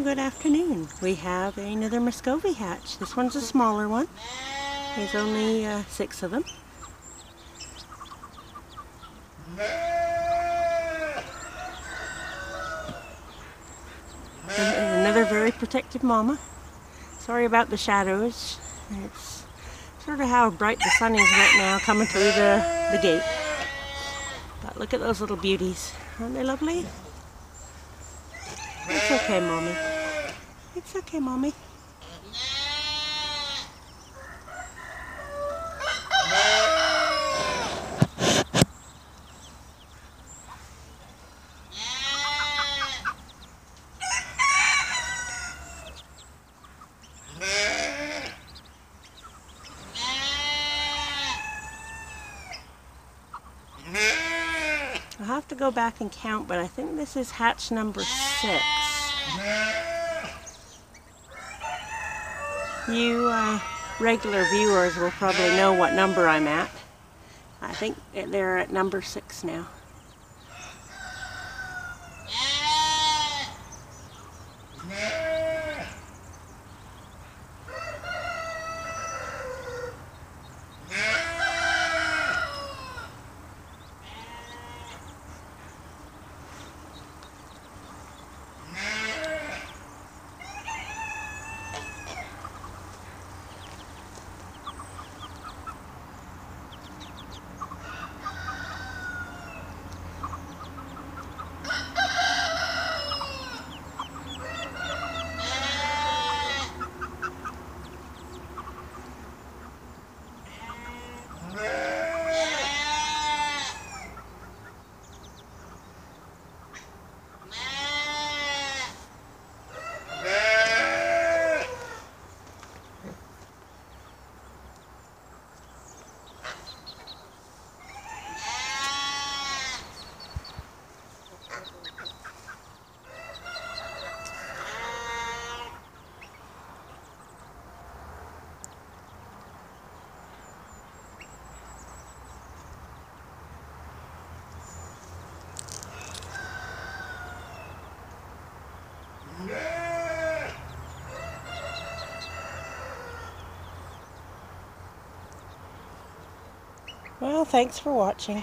good afternoon. We have another Muscovy hatch. This one's a smaller one. There's only 6 of them. And another very protective mama. Sorry about the shadows. It's sort of how bright the sun is right now coming through the gate. But look at those little beauties. Aren't they lovely? It's okay, Mommy. It's okay, Mommy. I'll have to go back and count, but I think this is hatch number 6. You regular viewers will probably know what number I'm at. I think they're at number 6 now. Well, thanks for watching.